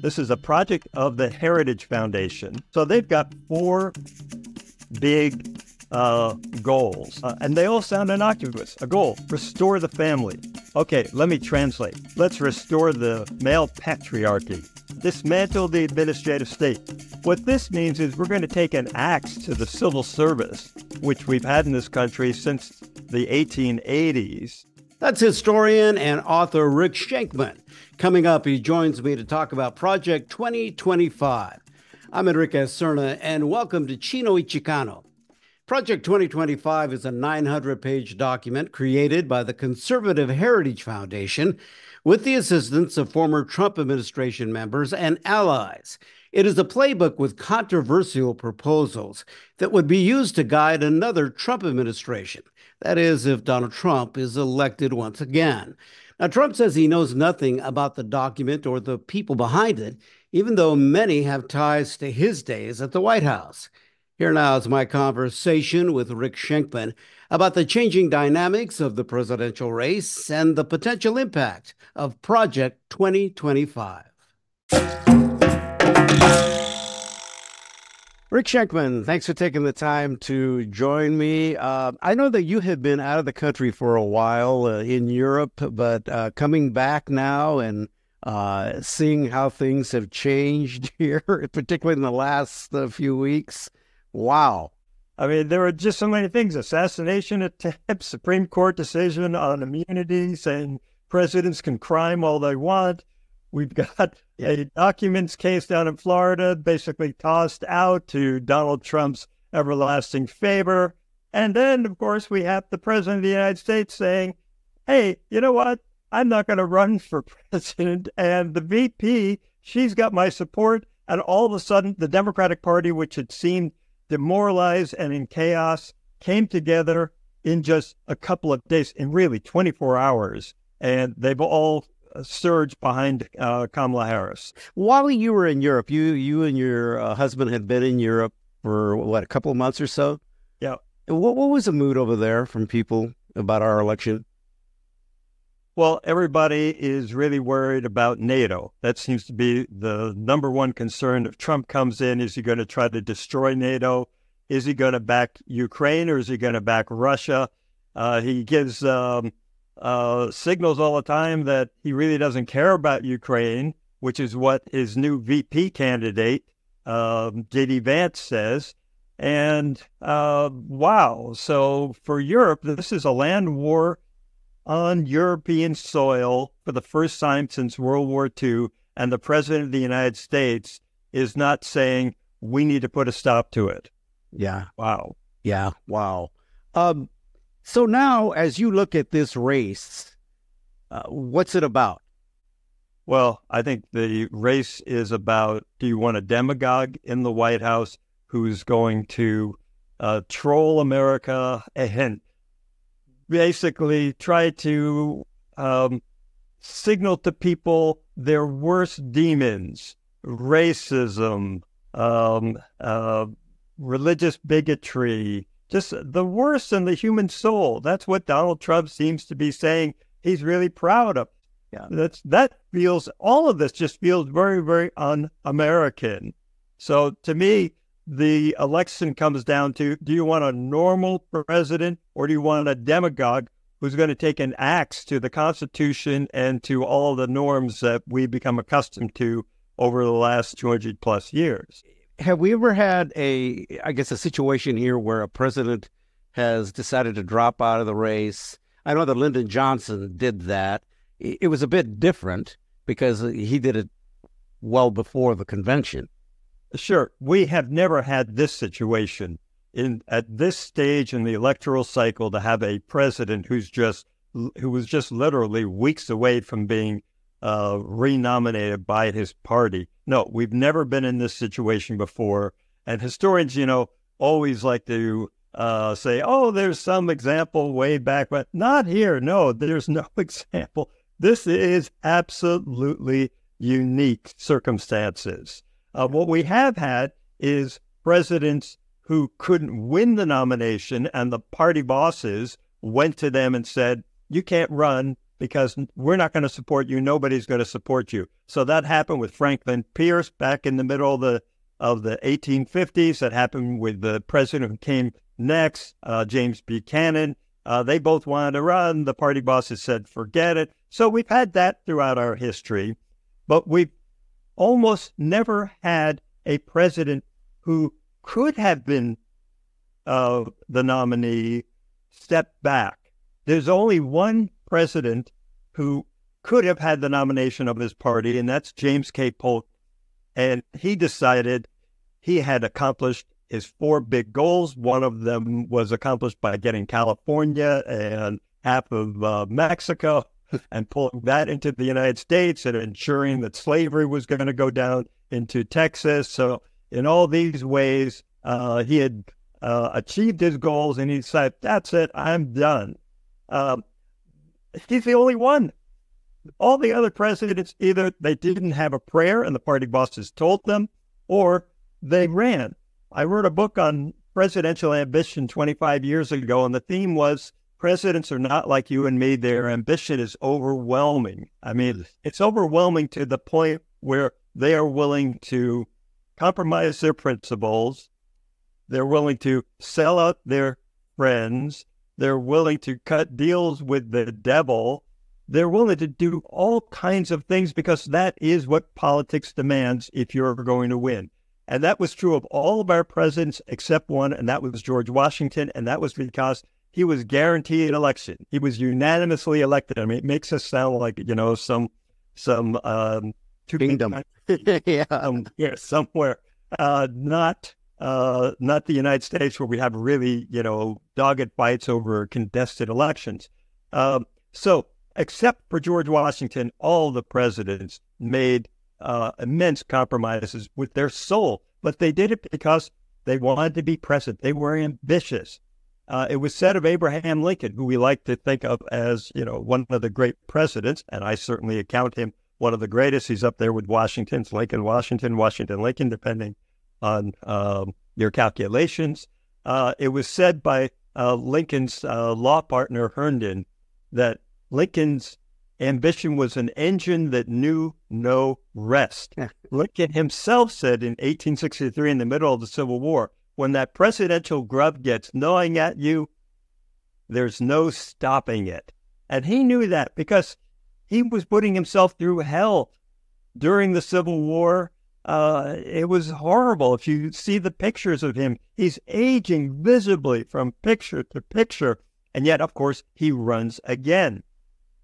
This is a project of the Heritage Foundation. So they've got four big goals, and they all sound innocuous. A goal: restore the family. Okay, let me translate. Let's restore the male patriarchy. Dismantle the administrative state. What this means is we're going to take an axe to the civil service, which we've had in this country since the 1880s. That's historian and author Rick Shenkman. Coming up, he joins me to talk about Project 2025. I'm Enrique Cerna, and welcome to Chino y Chicano. Project 2025 is a 900-page document created by the Conservative Heritage Foundation with the assistance of former Trump administration members and allies. It is a playbook with controversial proposals that would be used to guide another Trump administration. That is, if Donald Trump is elected once again. Now, Trump says he knows nothing about the document or the people behind it, even though many have ties to his days at the White House. Here now is my conversation with Rick Shenkman about the changing dynamics of the presidential race and the potential impact of Project 2025. Rick Shenkman, thanks for taking the time to join me. I know that you have been out of the country for a while in Europe, but coming back now and seeing how things have changed here, particularly in the last few weeks. Wow. I mean, there are just so many things. Assassination attempts, Supreme Court decision on immunity saying presidents can crime all they want. We've got a documents case down in Florida basically tossed out to Donald Trump's everlasting favor. And then, of course, we have the president of the United States saying, hey, you know what? I'm not going to run for president. And the VP, she's got my support. And all of a sudden, the Democratic Party, which had seemed demoralized and in chaos, came together in just a couple of days, in really 24 hours. And they've all surge behind Kamala Harris. While you were in Europe, you and your husband had been in Europe for, what, a couple of months or so? Yeah. What was the mood over there from people about our election? Well, everybody is really worried about NATO. That seems to be the number one concern. If Trump comes in, is he going to try to destroy NATO? Is he going to back Ukraine, or is he going to back Russia? He gives signals all the time that he really doesn't care about Ukraine, which is what his new VP candidate, J.D. Vance, says. And wow. So for Europe, this is a land war on European soil for the first time since World War II. And the president of the United States is not saying we need to put a stop to it. Yeah. Wow. Yeah. Wow. So now, as you look at this race, what's it about? Well, I think the race is about, do you want a demagogue in the White House who's going to troll America and basically try to signal to people their worst demons: racism, religious bigotry, just the worst in the human soul. That's what Donald Trump seems to be saying he's really proud of. Yeah. All of this just feels very, very un-American. So to me, the election comes down to, do you want a normal president, or do you want a demagogue who's going to take an axe to the Constitution and to all of the norms that we've become accustomed to over the last 200 plus years? Have we ever had a situation here where a president has decided to drop out of the race? I know that Lyndon Johnson did that. It was a bit different because he did it well before the convention. Sure. We have never had this situation at this stage in the electoral cycle, to have a president who was just literally weeks away from being renominated by his party. No, we've never been in this situation before. And historians, always like to say, oh, there's some example way back, but not here. No, there's no example. This is absolutely unique circumstances. What we have had is presidents who couldn't win the nomination, and the party bosses went to them and said, you can't run because we're not going to support you. Nobody's going to support you. So that happened with Franklin Pierce back in the middle of the 1850s. That happened with the president who came next, James Buchanan. They both wanted to run. The party bosses said, forget it. So we've had that throughout our history, but we've almost never had a president who could have been the nominee step back. There's only one president who could have had the nomination of his party, and that's James K. Polk. And he decided he had accomplished his four big goals. One of them was accomplished by getting California and half of Mexico and pulling that into the United States and ensuring that slavery was going to go down into Texas. So in all these ways, he had achieved his goals, and he decided, that's it, I'm done. He's the only one. All the other presidents, either they didn't have a prayer and the party bosses told them, or they ran. I wrote a book on presidential ambition 25 years ago, and the theme was presidents are not like you and me. Their ambition is overwhelming. I mean, it's overwhelming to the point where they are willing to compromise their principles. They're willing to sell out their friends. They're willing to cut deals with the devil. They're willing to do all kinds of things because that is what politics demands if you're going to win. And that was true of all of our presidents except one, and that was George Washington. And that was because he was guaranteed an election. He was unanimously elected. I mean, it makes us sound like, some kingdom. Yeah, somewhere. Not the United States, where we have really, dogged fights over contested elections. So except for George Washington, all the presidents made immense compromises with their soul, but they did it because they wanted to be president. They were ambitious. It was said of Abraham Lincoln, who we like to think of as, one of the great presidents, and I certainly account him one of the greatest. He's up there with Washington's Lincoln, Washington, Lincoln, depending on your calculations. It was said by Lincoln's law partner, Herndon, that Lincoln's ambition was an engine that knew no rest. Lincoln himself said in 1863, in the middle of the Civil War, when that presidential grub gets gnawing at you, there's no stopping it. And he knew that because he was putting himself through hell during the Civil War. It was horrible. If you see the pictures of him, he's aging visibly from picture to picture. And yet, of course, he runs again.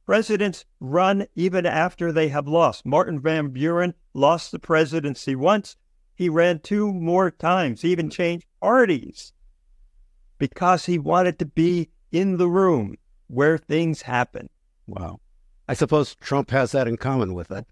Presidents run even after they have lost. Martin Van Buren lost the presidency once. He ran 2 more times. He even changed parties because he wanted to be in the room where things happen. Wow. I suppose Trump has that in common with it.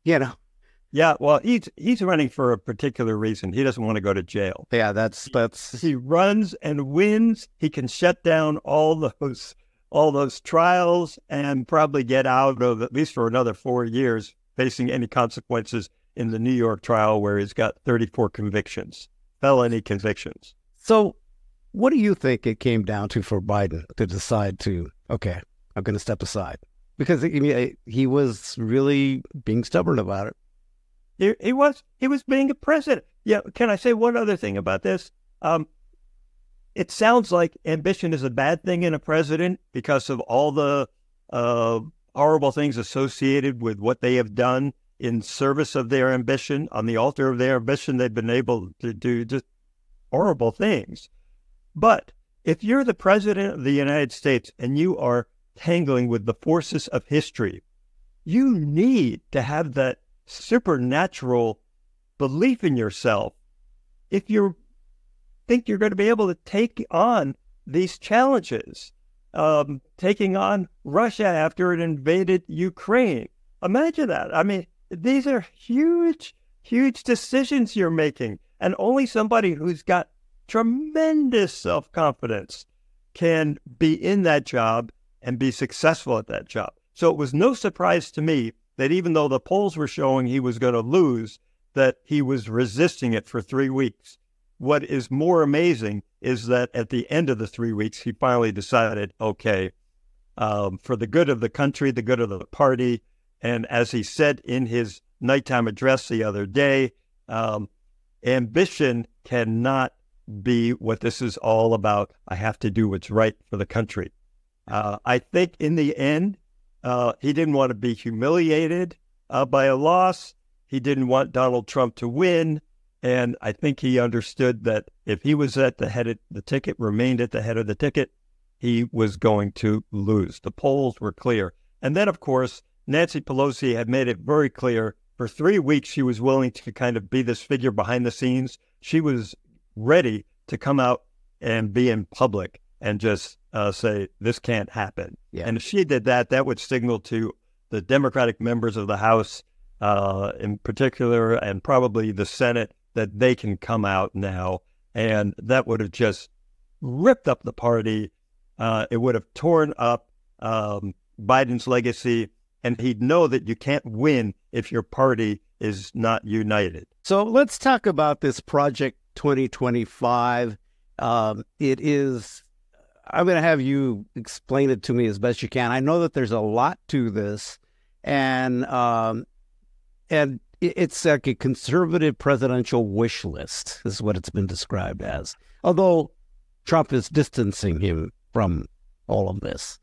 Yeah, well, he's running for a particular reason. He doesn't want to go to jail. Yeah, that's He runs and wins. He can shut down all those trials and probably get out of, at least for another 4 years, facing any consequences in the New York trial where he's got 34 convictions, felony convictions. So what do you think it came down to for Biden to decide to, okay, I'm going to step aside? Because he was really being stubborn about it. He was being a president. Yeah. Can I say one other thing about this? It sounds like ambition is a bad thing in a president because of all the horrible things associated with what they have done in service of their ambition. On the altar of their ambition, they've been able to do just horrible things. But if you're the president of the United States and you are tangling with the forces of history, you need to have that supernatural belief in yourself if you think you're going to be able to take on these challenges. Taking on Russia after it invaded Ukraine. Imagine that. I mean, these are huge, huge decisions you're making. And only somebody who's got tremendous self-confidence can be in that job and be successful at that job. So it was no surprise to me that even though the polls were showing he was going to lose, that he was resisting it for 3 weeks. What is more amazing is that at the end of the 3 weeks, he finally decided, okay, for the good of the country, the good of the party. And as he said in his nighttime address the other day, ambition cannot be what this is all about. I have to do what's right for the country. I think in the end, he didn't want to be humiliated by a loss. He didn't want Donald Trump to win. And I think he understood that if he was at the head of the ticket, remained at the head of the ticket, he was going to lose. The polls were clear. And then, of course, Nancy Pelosi had made it very clear for 3 weeks she was willing to kind of be this figure behind the scenes. She was ready to come out and be in public and just say, this can't happen. Yeah. And if she did that, that would signal to the Democratic members of the House in particular, and probably the Senate, that they can come out now. And that would have just ripped up the party. It would have torn up Biden's legacy. And he'd know that you can't win if your party is not united. So let's talk about this Project 2025. It is, I'm going to have you explain it to me as best you can. I know that there's a lot to this, and it's like a conservative presidential wish list, is what it's been described as. Although Trump is distancing him from all of this.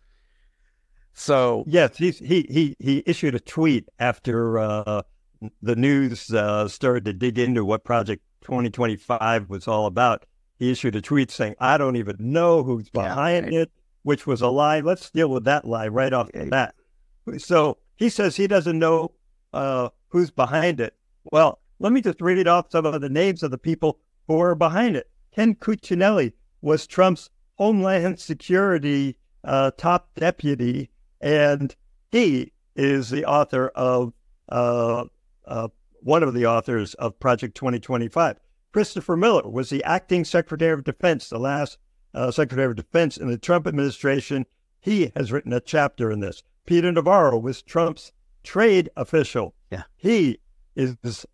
So yes, he issued a tweet after the news started to dig into what Project 2025 was all about. He issued a tweet saying, "I don't even know who's behind it," which was a lie. Let's deal with that lie right off the bat. So he says he doesn't know who's behind it. Well, let me just read off some of the names of the people who are behind it. Ken Cuccinelli was Trump's Homeland Security top deputy, and he is the author of one of the authors of Project 2025. Christopher Miller was the acting Secretary of Defense, the last Secretary of Defense in the Trump administration. He has written a chapter in this. Peter Navarro was Trump's trade official. Yeah, he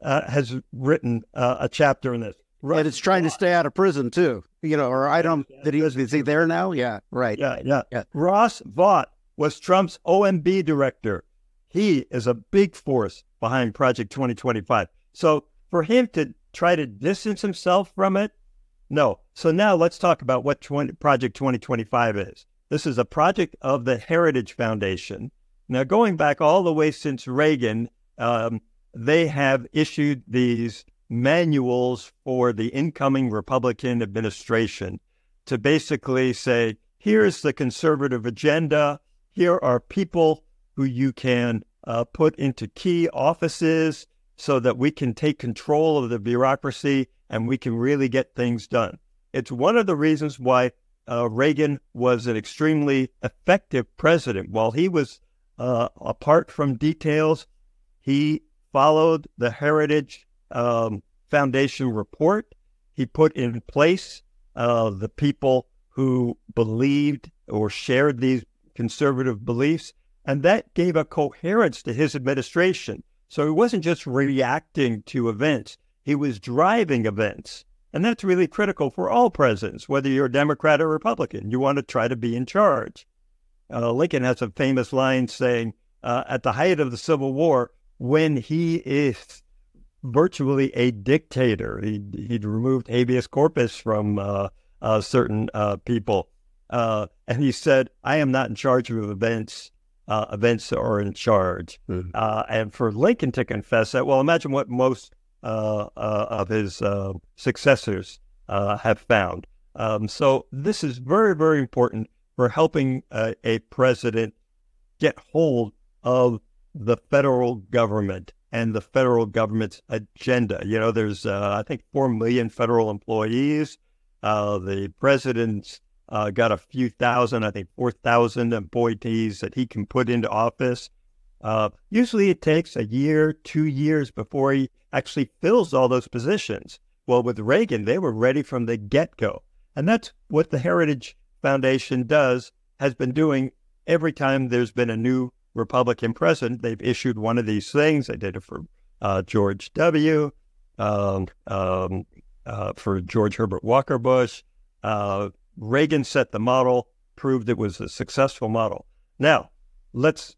has written a chapter in this. And it's trying to stay out of prison too. You know, or I don't. Is he there now? Yeah, right. Yeah. Ross Vaught was Trump's OMB director. He is a big force behind Project 2025. So for him to try to distance himself from it, no. So now let's talk about what Project 2025 is. This is a project of the Heritage Foundation. Now, going back all the way since Reagan, they have issued these manuals for the incoming Republican administration to basically say, here's the conservative agenda. Here are people who you can put into key offices so that we can take control of the bureaucracy and we can really get things done. It's one of the reasons why Reagan was an extremely effective president. While he was apart from details, he followed the Heritage Foundation report. He put in place the people who believed or shared these conservative beliefs, and that gave a coherence to his administration. So he wasn't just reacting to events, he was driving events. And that's really critical for all presidents, whether you're a Democrat or Republican. You want to try to be in charge. Lincoln has a famous line saying, at the height of the Civil War, when he is virtually a dictator, he'd removed habeas corpus from certain people. And he said, I am not in charge of events. Events are in charge. Mm-hmm. And for Lincoln to confess that, well, imagine what most of his successors have found. So this is very, very important for helping a president get hold of the federal government and the federal government's agenda. You know, there's, I think, 4 million federal employees. The president's got a few thousand, I think 4,000 appointees that he can put into office. Usually it takes a year, 2 years before he actually fills all those positions. Well, with Reagan, they were ready from the get-go. And that's what the Heritage Foundation has been doing every time there's been a new Republican president. They've issued one of these things. They did it for George W., for George Herbert Walker Bush. Reagan set the model, proved it was a successful model. Now, let's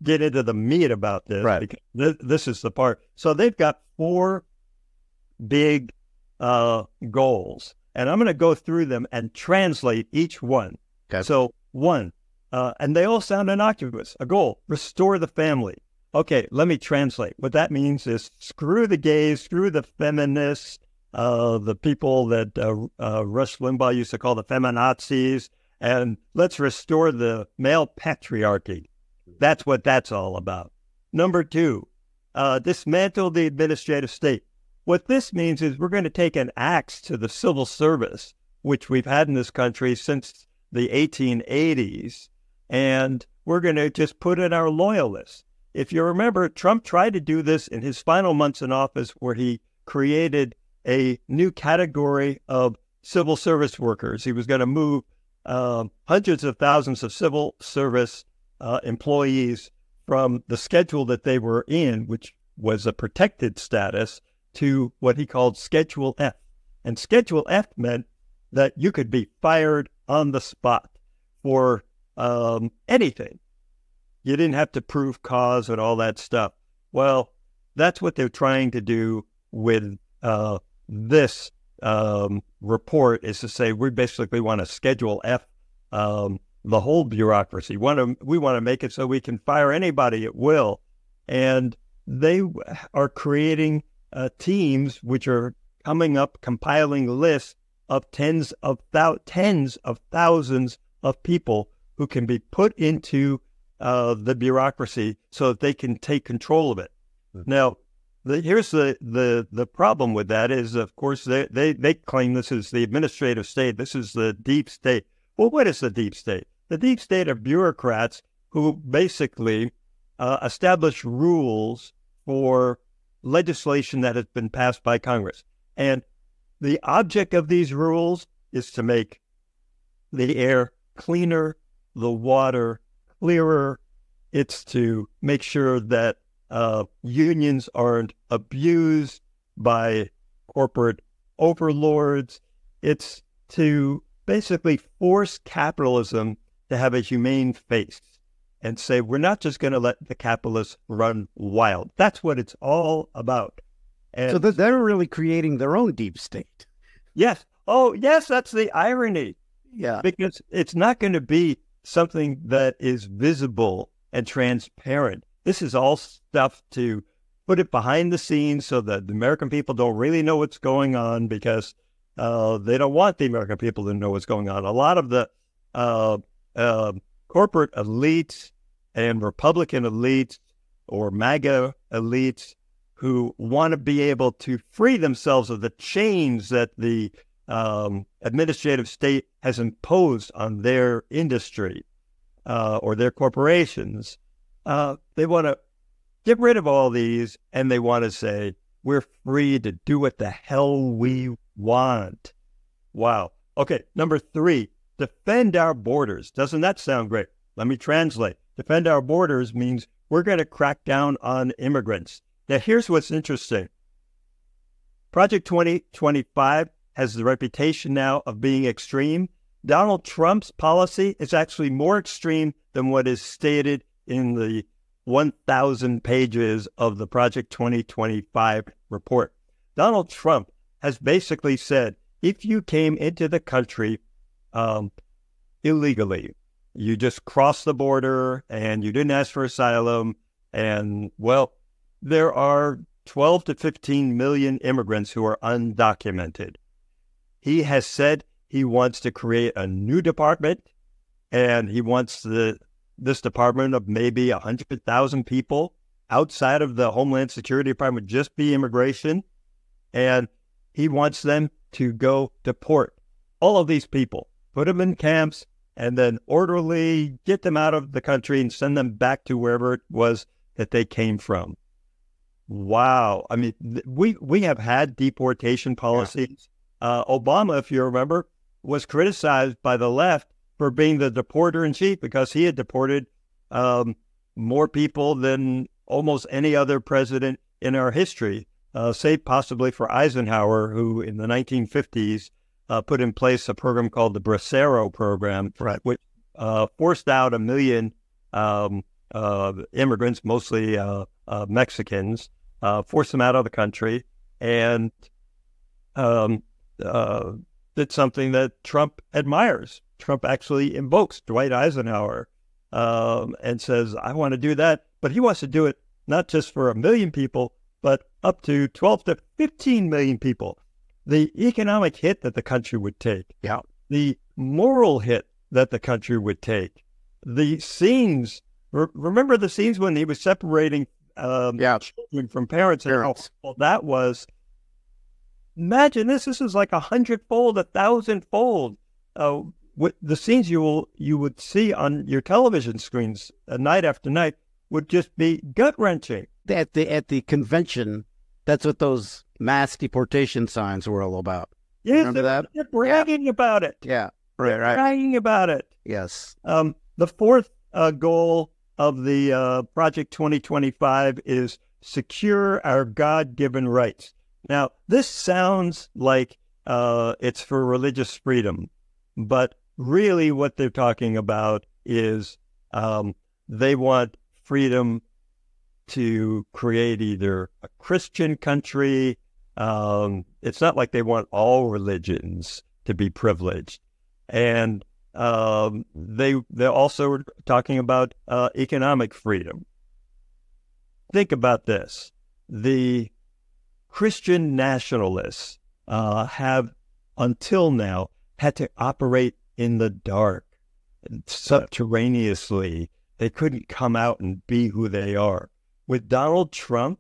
get into the meat about this. Right. Because this is the part. So they've got 4 big goals, and I'm going to go through them and translate each one. Okay. So 1, and they all sound innocuous. A goal: restore the family. Okay, let me translate. What that means is screw the gays, screw the feminists, the people that Rush Limbaugh used to call the feminazis, and let's restore the male patriarchy. That's what that's all about. Number 2, dismantle the administrative state. What this means is we're going to take an axe to the civil service, which we've had in this country since the 1880s, and we're going to just put in our loyalists. If you remember, Trump tried to do this in his final months in office, where he created a new category of civil service workers. He was going to move hundreds of thousands of civil service employees from the schedule that they were in, which was a protected status, to what he called Schedule F. And Schedule F meant that you could be fired on the spot for anything. You didn't have to prove cause and all that stuff. Well, that's what they're trying to do with this report, is to say we basically want to Schedule F the whole bureaucracy. We want to make it so we can fire anybody at will. And they are creating teams which are compiling lists of tens of thousands of people who can be put into the bureaucracy so that they can take control of it. Mm-hmm. Now, here's the problem with that is, of course, they claim this is the administrative state. This is the deep state. Well, what is the deep state? The deep state are bureaucrats who basically establish rules for legislation that has been passed by Congress. And the object of these rules is to make the air cleaner, the water clearer. It's to make sure that unions aren't abused by corporate overlords. It's to basically force capitalism to have a humane face and say, we're not just going to let the capitalists run wild. That's what it's all about. And so they're really creating their own deep state. Yes. Oh, yes, that's the irony. Yeah. Because it's not going to be something that is visible and transparent. This is all stuff to put it behind the scenes so that the American people don't really know what's going on, because they don't want the American people to know what's going on. A lot of the corporate elites and Republican elites or MAGA elites who want to be able to free themselves of the chains that the administrative state has imposed on their industry or their corporations. They want to get rid of all these, and they want to say, we're free to do what the hell we want. Wow. Okay, number 3, defend our borders. Doesn't that sound great? Let me translate. Defend our borders means we're going to crack down on immigrants. Now, here's what's interesting. Project 2025 has the reputation now of being extreme. Donald Trump's policy is actually more extreme than what is stated in the 1,000 pages of the Project 2025 report. Donald Trump has basically said, if you came into the country illegally, you just crossed the border and you didn't ask for asylum, and, well, there are 12 to 15 million immigrants who are undocumented. He has said he wants to create a new department, and he wants this department of maybe 100,000 people outside of the Homeland Security Department just be immigration, and he wants them to go deport all of these people, put them in camps, and then orderly get them out of the country and send them back to wherever it was that they came from. Wow. I mean, we have had deportation policies. Yeah. Obama, if you remember, was criticized by the left for being the deporter-in-chief because he had deported more people than almost any other president in our history, save possibly for Eisenhower, who in the 1950s put in place a program called the Bracero program, right, which forced out 1 million immigrants, mostly Mexicans, forced them out of the country, and did something that Trump admires. Trump actually invokes Dwight Eisenhower and says, I want to do that. But he wants to do it not just for 1 million people, but up to 12 to 15 million people. The economic hit that the country would take, the moral hit that the country would take, the scenes. Remember the scenes when he was separating children from parents and how awful that was. Imagine this. This is like 100-fold, 1,000-fold. The scenes you would see on your television screens night after night would just be gut-wrenching. At the convention, that's what those mass deportation signs were all about. Yes, remember that? They're bragging about it. Yeah, right. Bragging about it. Yes. The fourth goal of the Project 2025 is secure our God-given rights. Now, this sounds like it's for religious freedom, but really what they're talking about is they want freedom to create either a Christian country. It's not like they want all religions to be privileged. And they're also talking about economic freedom. Think about this. The Christian nationalists have, until now, had to operate in the dark, subterraneously. They couldn't come out and be who they are. With Donald Trump,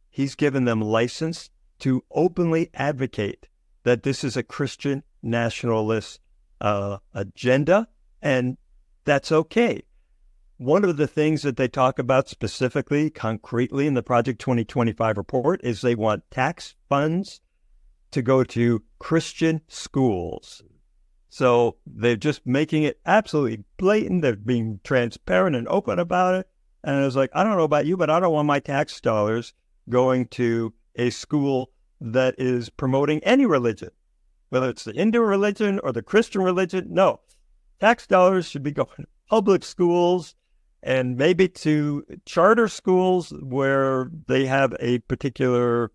he's given them license to openly advocate that this is a Christian nationalist agenda, and that's okay. One of the things that they talk about specifically, concretely in the Project 2025 report is they want tax funds to go to Christian schools. So they're just making it absolutely blatant. They're being transparent and open about it. And I was like, I don't know about you, but I don't want my tax dollars going to a school that is promoting any religion, whether it's the Hindu religion or the Christian religion. No, tax dollars should be going to public schools and maybe to charter schools where they have a particular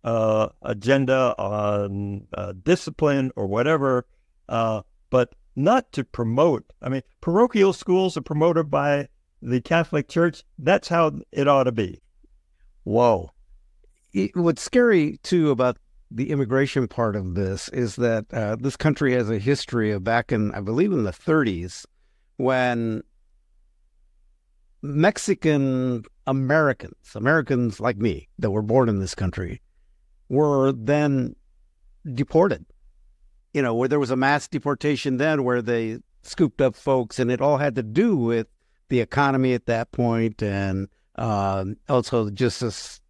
agenda on discipline or whatever, but not to promote. I mean, parochial schools are promoted by the Catholic Church. That's how it ought to be. Whoa. What's scary, too, about the immigration part of this is that this country has a history of back in, I believe, in the 30s, when Mexican Americans like me that were born in this country, were then deported. You know, where there was a mass deportation then where they scooped up folks, and it all had to do with the economy at that point, and also just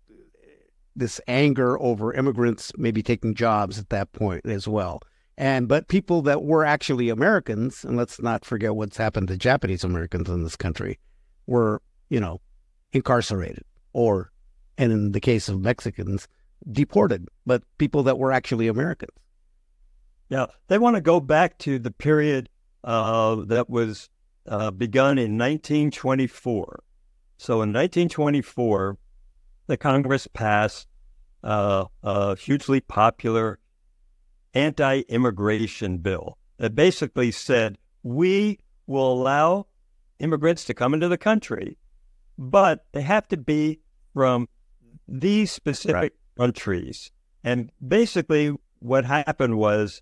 this anger over immigrants maybe taking jobs at that point as well. But people that were actually Americans, and let's not forget what's happened to Japanese Americans in this country, were, incarcerated, and in the case of Mexicans, deported, but people that were actually Americans. Yeah, they want to go back to the period that was begun in 1924. So in 1924, the Congress passed a hugely popular anti-immigration bill that basically said, we will allow immigrants to come into the country, but they have to be from these specific countries. And basically what happened was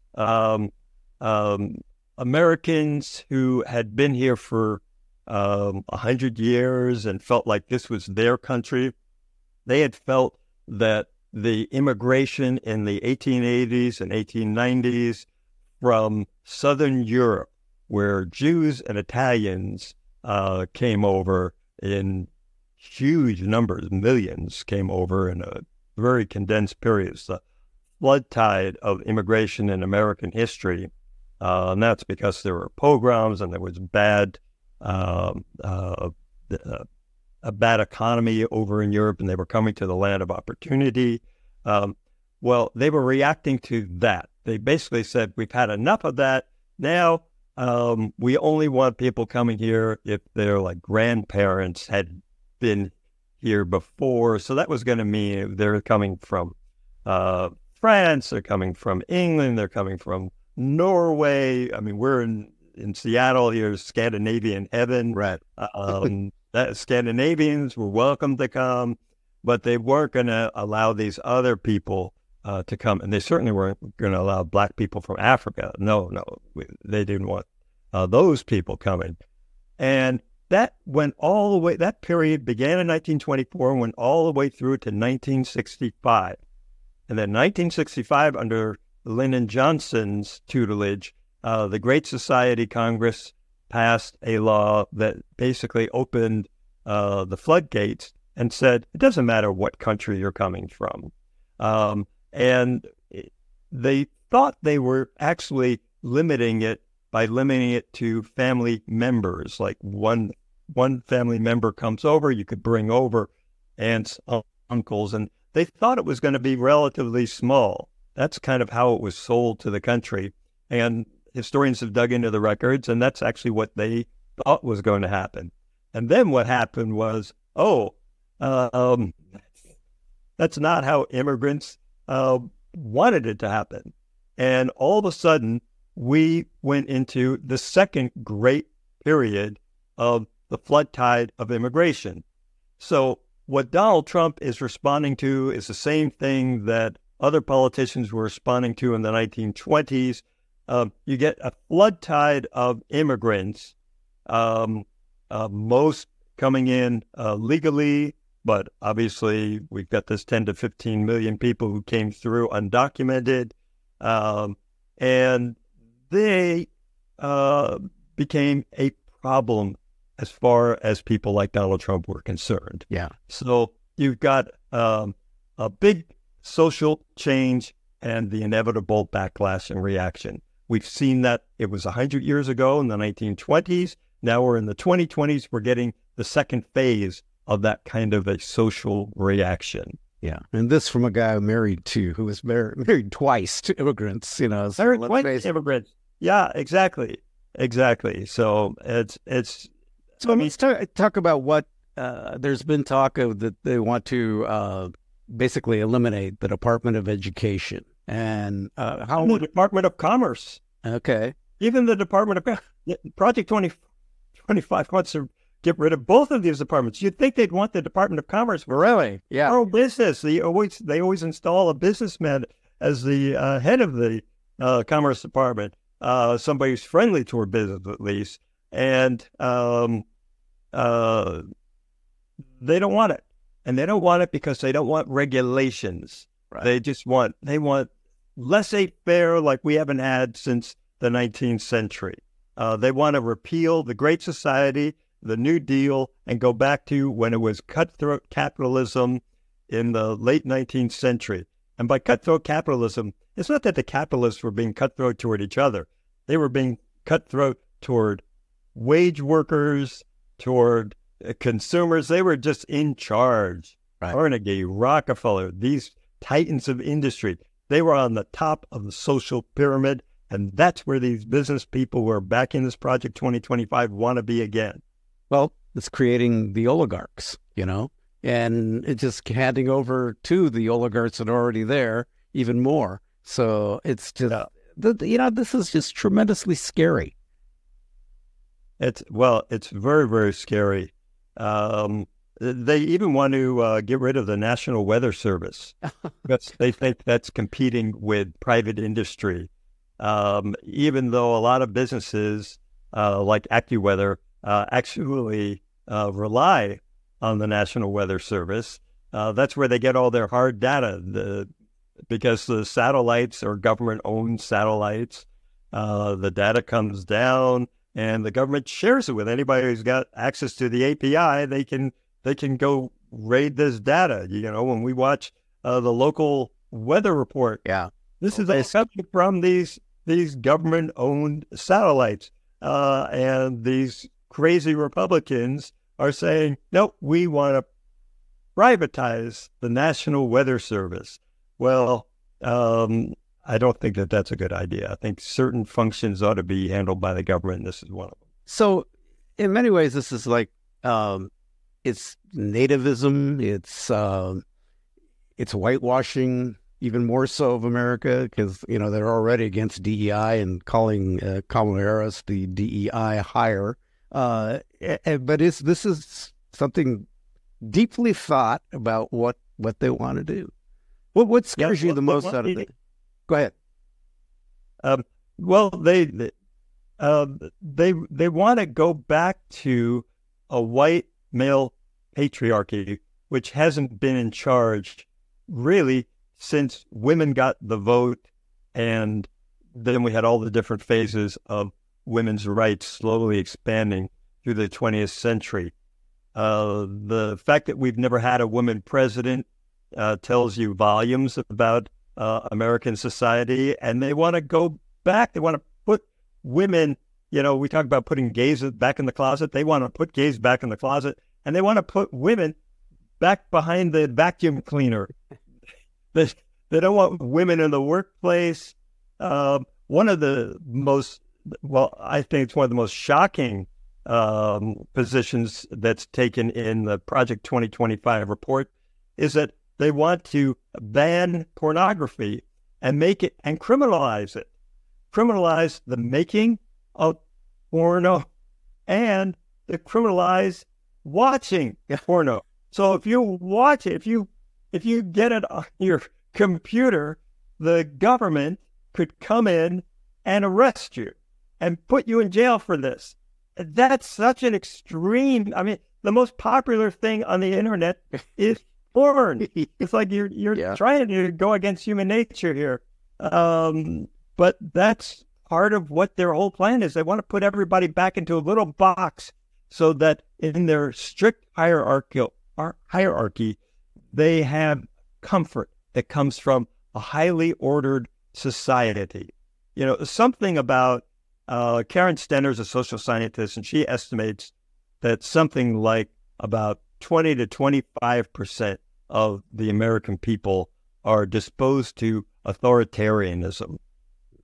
Americans who had been here for 100 years and felt like this was their country, they had felt that the immigration in the 1880s and 1890s from Southern Europe, where Jews and Italians came over in huge numbers, millions came over in a very condensed period. It's the flood tide of immigration in American history. And that's because there were pogroms and there was a bad economy over in Europe, and they were coming to the land of opportunity. Well, they were reacting to that. They basically said, we've had enough of that. Now we only want people coming here if their like grandparents had been here before. So that was going to mean they're coming from France, they're coming from England, they're coming from Norway. I mean, we're in Seattle here, Scandinavian heaven. Right. That Scandinavians were welcome to come, but they weren't going to allow these other people to come. And they certainly weren't going to allow Black people from Africa. No, they didn't want those people coming. And that went all the way, that period began in 1924 and went all the way through to 1965. And then 1965, under Lyndon Johnson's tutelage, the Great Society Congress passed a law that basically opened the floodgates and said, it doesn't matter what country you're coming from. And they thought they were actually limiting it by limiting it to family members. Like one family member comes over, you could bring over aunts, uncles, and they thought it was going to be relatively small. That's kind of how it was sold to the country. And historians have dug into the records, and that's actually what they thought was going to happen. And then what happened was, that's not how immigrants wanted it to happen. And all of a sudden, we went into the second great period of the flood tide of immigration. So what Donald Trump is responding to is the same thing that other politicians were responding to in the 1920s. You get a flood tide of immigrants, most coming in legally, but obviously we've got this 10 to 15 million people who came through undocumented, and they became a problem as far as people like Donald Trump were concerned. Yeah. So you've got a big social change and the inevitable backlash and reaction. We've seen that it was 100 years ago in the 1920s. Now we're in the 2020s. We're getting the second phase of that kind of a social reaction. Yeah. And this from a guy who was married twice to immigrants, So married twice to immigrants. Yeah, exactly. So it's. So I mean, let's talk about what there's been talk of that they want to basically eliminate the Department of Education and how the Department of Commerce. Okay. Even the Department of Project 2025 wants to get rid of both of these departments. You'd think they'd want the Department of Commerce. Really? Yeah. Pro business. They always install a businessman as the head of the Commerce Department. Somebody who's friendly toward business, at least. And they don't want it. And they don't want it because they don't want regulations. Right. They want laissez-faire like we haven't had since the 19th century. They want to repeal the Great Society, the New Deal, and go back to when it was cutthroat capitalism in the late 19th century. And by cutthroat capitalism, it's not that the capitalists were being cutthroat toward each other. They were being cutthroat toward wage workers, toward consumers. They were just in charge. Right. Carnegie, Rockefeller, these titans of industry, they were on the top of the social pyramid. And that's where these business people who are backing this Project 2025 want to be again. Well, it's creating the oligarchs, and it's just handing over to the oligarchs that are already there even more. So it's just, this is just tremendously scary. It's very, very scary. They even want to get rid of the National Weather Service because they think that's competing with private industry. Even though a lot of businesses like AccuWeather actually rely on the National Weather Service. That's where they get all their hard data, because the satellites are government-owned satellites. The data comes down, and the government shares it with anybody who's got access to the API. They can go raid this data. When we watch the local weather report, this is coming from these government-owned satellites, and these crazy Republicans are saying, nope, we want to privatize the National Weather Service. Well, I don't think that that's a good idea. I think certain functions ought to be handled by the government, and this is one of them. So in many ways, this is like, it's nativism, it's whitewashing, even more so of America, because, you know, they're already against DEI and calling Kamala Harris the DEI hire. But this is something deeply thought about what they want to do. What scares you the most out of it? Go ahead. Well, they want to go back to a white male patriarchy, which hasn't been in charge really since women got the vote, and then we had all the different phases of women's rights slowly expanding through the 20th century. The fact that we've never had a woman president tells you volumes about American society, and they want to go back. They want to put women, you know, we talk about putting gays back in the closet. They want to put gays back in the closet, and they want to put women back behind the vacuum cleaner. They don't want women in the workplace. One of the most, well, I think it's one of the most shocking positions that's taken in the Project 2025 report is that they want to ban pornography and make it and criminalize it. Criminalize the making of porno and the criminalize watching porno. So if you watch it, if you get it on your computer, the government could come in and arrest you and put you in jail for this. That's such an extreme. I mean, the most popular thing on the internet is porn. It's like you're trying to go against human nature here. But that's part of what their whole plan is. They want to put everybody back into a little box so that in their strict hierarchy, they have comfort that comes from a highly ordered society. You know, something about Karen Stenner's a social scientist, and she estimates that something like about 20 to 25% of the American people are disposed to authoritarianism.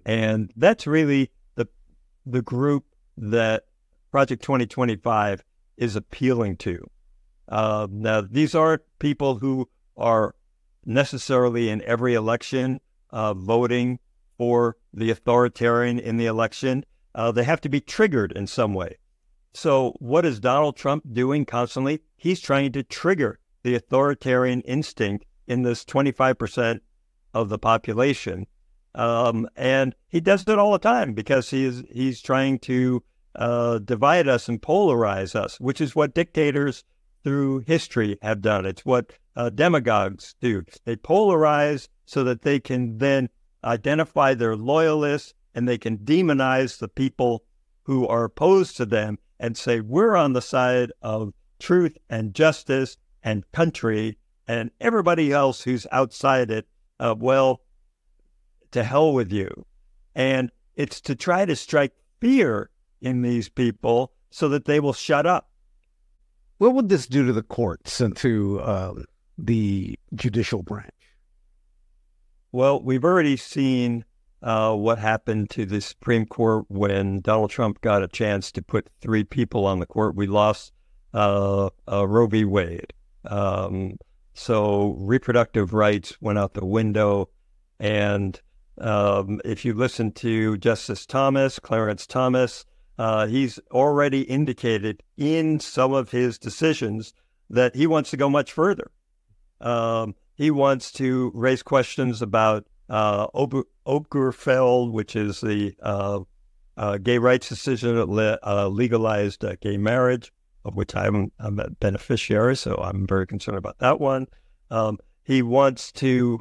And that's really the group that Project 2025 is appealing to. Now, these aren't people who are necessarily in every election voting for the authoritarian in the election. They have to be triggered in some way. So what is Donald Trump doing constantly? He's trying to trigger the authoritarian instinct in this 25% of the population. And he does it all the time because he's trying to divide us and polarize us, which is what dictators through history have done. It's what demagogues do. They polarize so that they can then identify their loyalists, and they can demonize the people who are opposed to them and say, we're on the side of truth and justice and country, and everybody else who's outside it, well, to hell with you. And it's to try to strike fear in these people so that they will shut up. What would this do to the courts and to the judicial branch? Well, we've already seen what happened to the Supreme Court when Donald Trump got a chance to put 3 people on the court. We lost Roe v. Wade. So reproductive rights went out the window. And if you listen to Justice Clarence Thomas, he's already indicated in some of his decisions that he wants to go much further. He wants to raise questions about Obergefell, which is the gay rights decision that legalized gay marriage, of which I'm a beneficiary, so I'm very concerned about that one. He wants to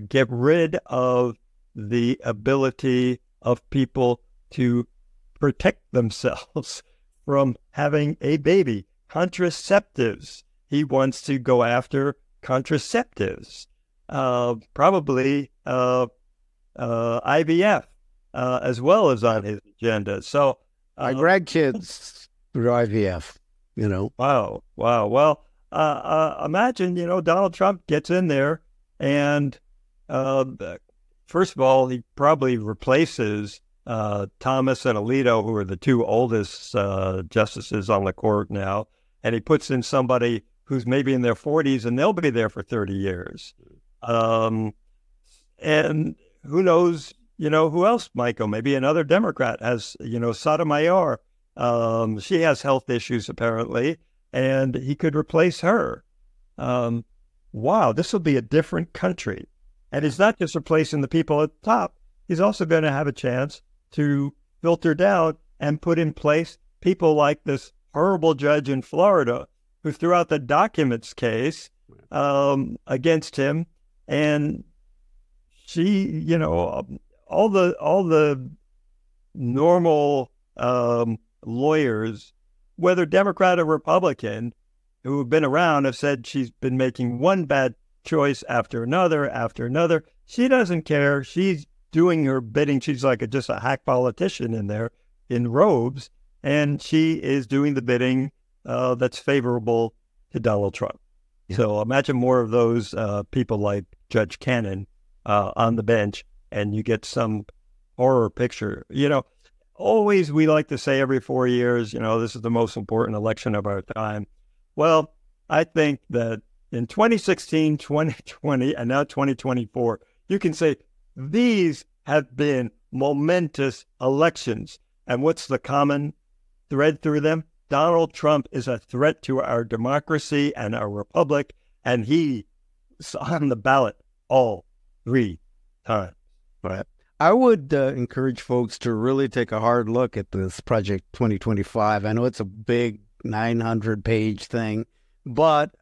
get rid of the ability of people to protect themselves from having a baby. Contraceptives. He wants to go after contraceptives, probably IVF, as well as on his agenda. So my grandkids through IVF, you know. Wow. Well, imagine, Donald Trump gets in there and first of all, he probably replaces Thomas and Alito, who are the two oldest justices on the court now, and he puts in somebody who's maybe in their 40s, and they'll be there for 30 years. And who knows, who else might go? Maybe another Democrat has, Sotomayor. She has health issues, apparently, and he could replace her. Wow, this will be a different country. And he's not just replacing the people at the top. He's also going to have a chance to filter down and put in place people like this horrible judge in Florida who threw out the documents case against him. And she, all the normal lawyers, whether Democrat or Republican, who have been around, have said she's been making one bad choice after another. She doesn't care. She's doing her bidding. She's like just a hack politician in there in robes, and she is doing the bidding that's favorable to Donald Trump. Yeah. So imagine more of those people like Judge Cannon on the bench, and you get some horror picture. Always we like to say every 4 years, this is the most important election of our time. Well, I think that in 2016, 2020, and now 2024, you can say these have been momentous elections. And what's the common thread through them? Donald Trump is a threat to our democracy and our republic, and he's on the ballot all 3 times. Right. I would encourage folks to really take a hard look at this Project 2025. I know it's a big 900-page thing, but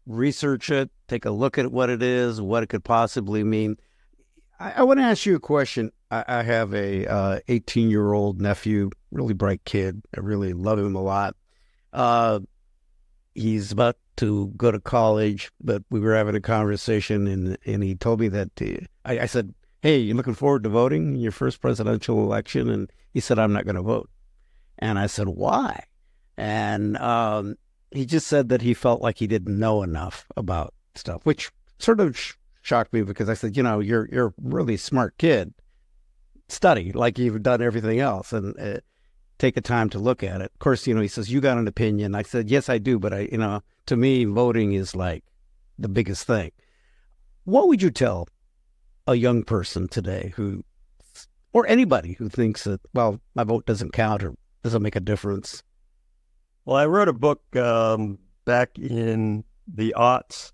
research it, take a look at what it is, what it could possibly mean. I want to ask you a question. I have a 18-year-old nephew, really bright kid. I really love him a lot. He's about to go to college, but we were having a conversation, and he told me that I said, "Hey, you looking forward to voting in your first presidential election?" And he said, "I'm not going to vote." And I said, "Why?" And he just said that he felt like he didn't know enough about stuff, which sort of shocked me because I said, you're a really smart kid. Study like you've done everything else and take the time to look at it. Of course, he says, "You got an opinion." I said, "Yes, I do. But to me, voting is like the biggest thing." What would you tell a young person today or anybody who thinks that, well, my vote doesn't count or doesn't make a difference? Well, I wrote a book back in the aughts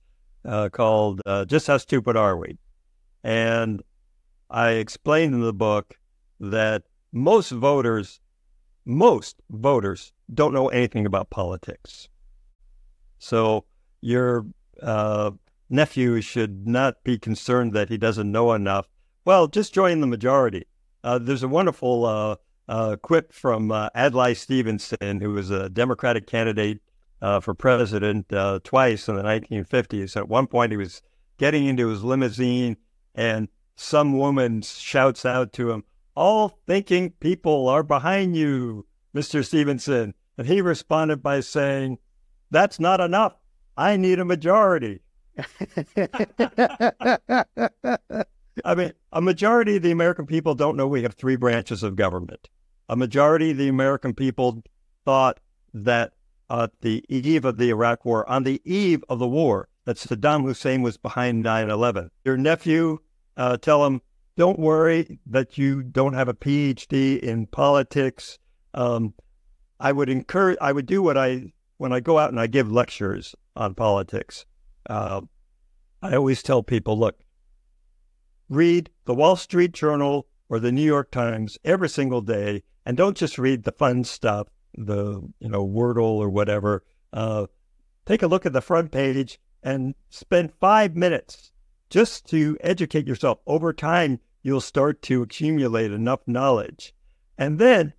called Just How Stupid Are We? And I explained in the book that most voters don't know anything about politics. So your nephew should not be concerned that he doesn't know enough. Well, just join the majority. There's a wonderful quip from Adlai Stevenson, who was a Democratic candidate for president twice in the 1950s. At one point, he was getting into his limousine, and some woman shouts out to him, "All thinking people are behind you, Mr. Stevenson." And he responded by saying, "That's not enough. I need a majority." I mean, a majority of the American people don't know we have 3 branches of government. A majority of the American people thought that at the eve of the Iraq War, on the eve of the war, that Saddam Hussein was behind 9/11. Your nephew, tell him, don't worry that you don't have a PhD in politics. I would do when I go out and I give lectures on politics. I always tell people, look, read the Wall Street Journal or the New York Times every single day, and don't just read the fun stuff, the Wordle or whatever. Take a look at the front page and spend 5 minutes just to educate yourself. Over time, you'll start to accumulate enough knowledge. And then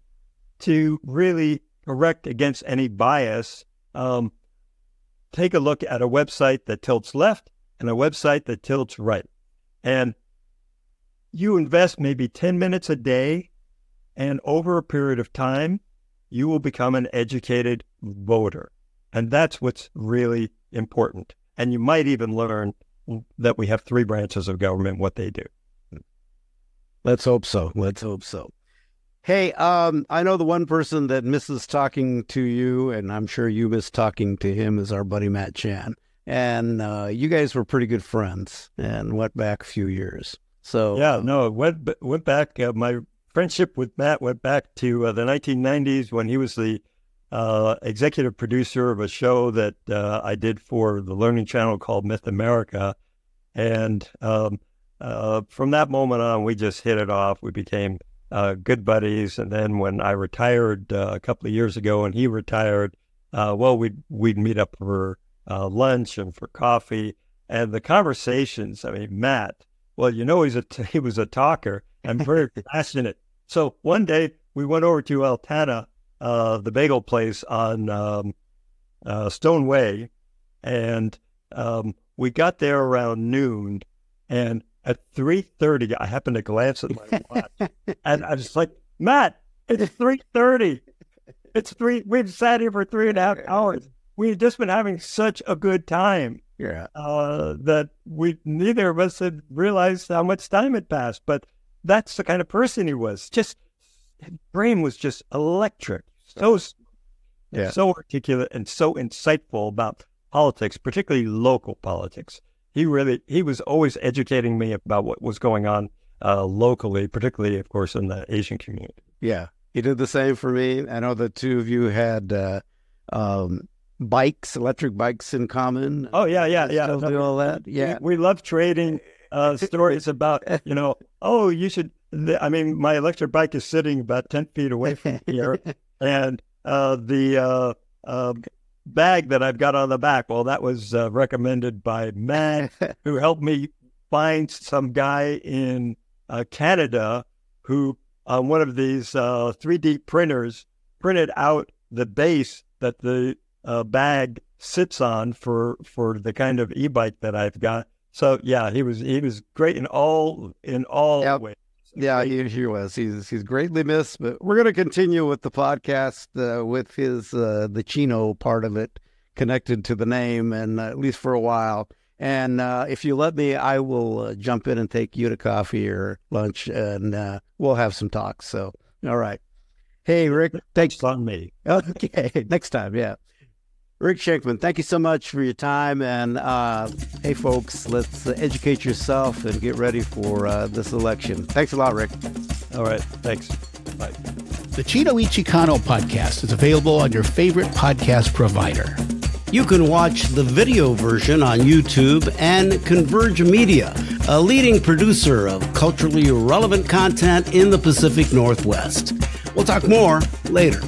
to really correct against any bias, take a look at a website that tilts left and a website that tilts right. And you invest maybe 10 minutes a day, and over a period of time, you will become an educated voter. And that's what's really important. And you might even learn that we have 3 branches of government, what they do. Let's hope so. Let's hope so. Hey, I know the one person that misses talking to you, and I'm sure you miss talking to him, is our buddy Matt Chan. And you guys were pretty good friends and went back a few years. So yeah, no, it went back. My friendship with Matt went back to the 1990s when he was the executive producer of a show that I did for the Learning Channel called Myth America. And from that moment on, we just hit it off. We became good buddies. And then when I retired a couple of years ago and he retired, we'd meet up for lunch and for coffee. And the conversations, I mean, Matt, well, he was a talker and very passionate. So one day we went over to El Tana, the bagel place on Stone Way, and we got there around noon. And at 3:30, I happened to glance at my watch, and I was like, "Matt, it's 3:30. We've sat here for 3.5 hours. We've just been having such a good time." Yeah. That neither of us had realized how much time had passed. But that's the kind of person he was. Just his brain was just electric. So articulate and so insightful about politics, particularly local politics. He was always educating me about what was going on locally, particularly, of course, in the Asian community. Yeah, he did the same for me. I know the two of you had electric bikes in common. Oh, yeah. Still do all that. Yeah. We love trading stories about, you should, my electric bike is sitting about 10 feet away from here. And the bag that I've got on the back, well, that was recommended by Matt, who helped me find some guy in Canada who, on one of these 3D printers, printed out the base that the bag sits on for the kind of e-bike that I've got. So yeah, he was great in all ways. Yeah, he was. He's greatly missed, but we're going to continue with the podcast with his the Chino part of it connected to the name, and at least for a while. And if you let me, I will jump in and take you to coffee or lunch, and we'll have some talks. So, all right. Hey, Rick, thanks on me. Okay, next time, yeah. Rick Shenkman, thank you so much for your time. And hey, folks, let's educate yourself and get ready for this election. Thanks a lot, Rick. All right. Thanks. Bye. The Chino y Chicano podcast is available on your favorite podcast provider. You can watch the video version on YouTube, and Converge Media, a leading producer of culturally relevant content in the Pacific Northwest. We'll talk more later.